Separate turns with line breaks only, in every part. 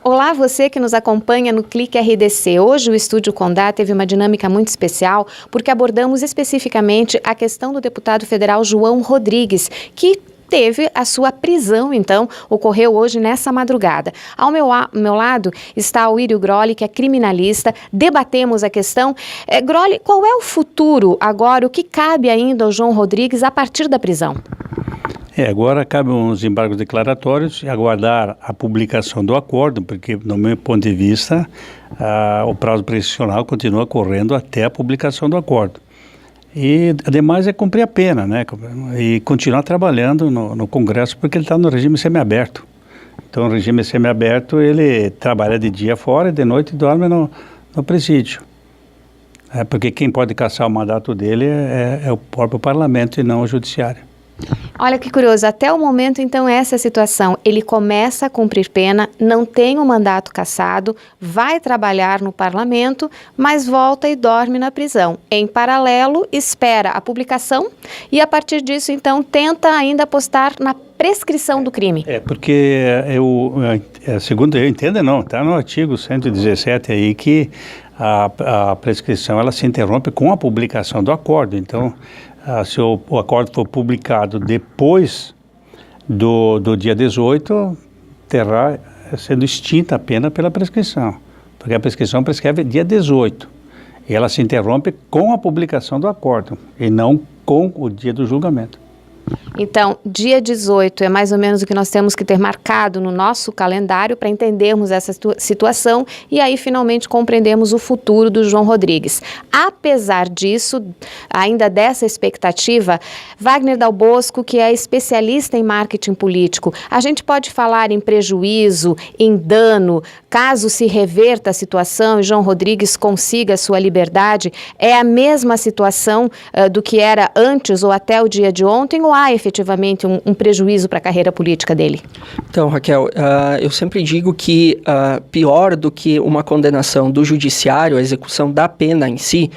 Olá, você que nos acompanha no Clique RDC. Hoje o Estúdio Condá teve uma dinâmica muito especial porque abordamos especificamente a questão do deputado federal João Rodrigues, que teve a sua prisão, então, ocorreu hoje nessa madrugada. Ao meu lado está o Írio Grolli, que é criminalista. Debatemos a questão. Grolli, qual é o futuro agora, o que cabe ainda ao João Rodrigues a partir da prisão?
Agora cabe uns embargos declaratórios e aguardar a publicação do acordo, porque, no meu ponto de vista, o prazo prescricional continua correndo até a publicação do acordo. E, ademais, é cumprir a pena, né? E continuar trabalhando no Congresso, porque ele está no regime semiaberto. Então, o regime semiaberto, ele trabalha de dia fora e de noite dorme no presídio. Porque quem pode cassar o mandato dele é o próprio parlamento e não o judiciário.
Olha que curioso, até o momento então essa situação, ele começa a cumprir pena, não tem o mandato cassado, vai trabalhar no parlamento, mas volta e dorme na prisão. Em paralelo, espera a publicação e a partir disso então tenta ainda apostar na prescrição do crime.
Porque segundo eu entendo, não, está no artigo 117 aí que a prescrição ela se interrompe com a publicação do acordo. Então, se o acordo for publicado depois do dia 18, terá sendo extinta a pena pela prescrição, porque a prescrição prescreve dia 18, e ela se interrompe com a publicação do acordo, e não com o dia do julgamento.
Então, dia 18 é mais ou menos o que nós temos que ter marcado no nosso calendário para entendermos essa situação e aí finalmente compreendemos o futuro do João Rodrigues. Apesar disso, ainda dessa expectativa, Wagner Dal Bosco, que é especialista em marketing político, a gente pode falar em prejuízo, em dano, caso se reverta a situação e João Rodrigues consiga a sua liberdade, é a mesma situação do que era antes ou até o dia de ontem ou há efetivamente um prejuízo para a carreira política dele?
Então, Raquel, eu sempre digo que pior do que uma condenação do judiciário, a execução da pena em si,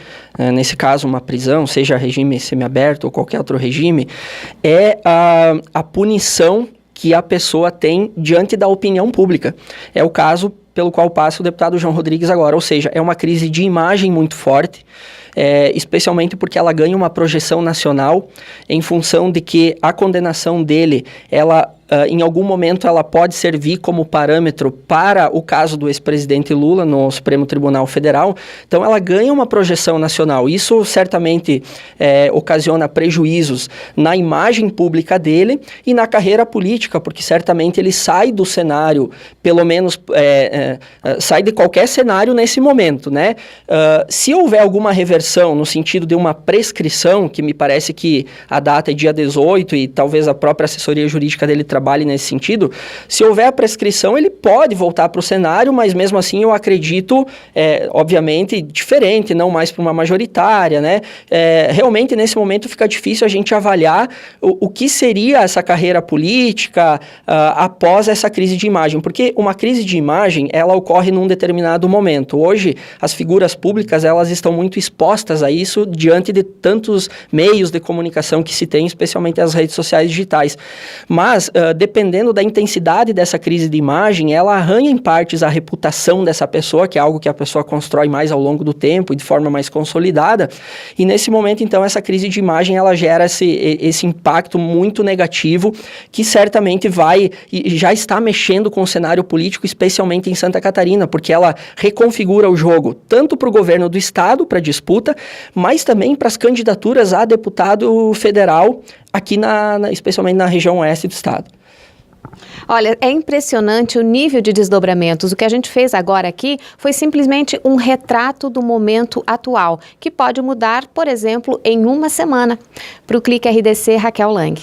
nesse caso uma prisão, seja regime semiaberto ou qualquer outro regime, é a punição que a pessoa tem diante da opinião pública. É o caso pelo qual passa o deputado João Rodrigues agora, ou seja, é uma crise de imagem muito forte, especialmente porque ela ganha uma projeção nacional em função de que a condenação dele, ela em algum momento ela pode servir como parâmetro para o caso do ex-presidente Lula no Supremo Tribunal Federal. Então ela ganha uma projeção nacional. Isso certamente ocasiona prejuízos na imagem pública dele e na carreira política, porque certamente ele sai do cenário, pelo menos sai de qualquer cenário nesse momento, né? Se houver alguma reversão no sentido de uma prescrição, que me parece que a data é dia 18 e talvez a própria assessoria jurídica dele trabalhe nesse sentido, se houver a prescrição, ele pode voltar para o cenário, mas mesmo assim eu acredito, obviamente, diferente, não mais para uma majoritária, né? Realmente, nesse momento, fica difícil a gente avaliar o que seria essa carreira política após essa crise de imagem, porque uma crise de imagem, ela ocorre num determinado momento. Hoje, as figuras públicas, elas estão muito expostas a isso diante de tantos meios de comunicação que se tem, especialmente as redes sociais digitais. Mas, dependendo da intensidade dessa crise de imagem, ela arranha em partes a reputação dessa pessoa, que é algo que a pessoa constrói mais ao longo do tempo e de forma mais consolidada. E nesse momento, então, essa crise de imagem, ela gera esse impacto muito negativo, que certamente vai e já está mexendo com o cenário político, especialmente em Santa Catarina, porque ela reconfigura o jogo tanto para o governo do estado, para a disputa, mas também para as candidaturas a deputado federal aqui especialmente na região oeste do estado.
Olha, é impressionante o nível de desdobramentos. O que a gente fez agora aqui foi simplesmente um retrato do momento atual, que pode mudar, por exemplo, em uma semana. Para o Clique RDC, Raquel Lang.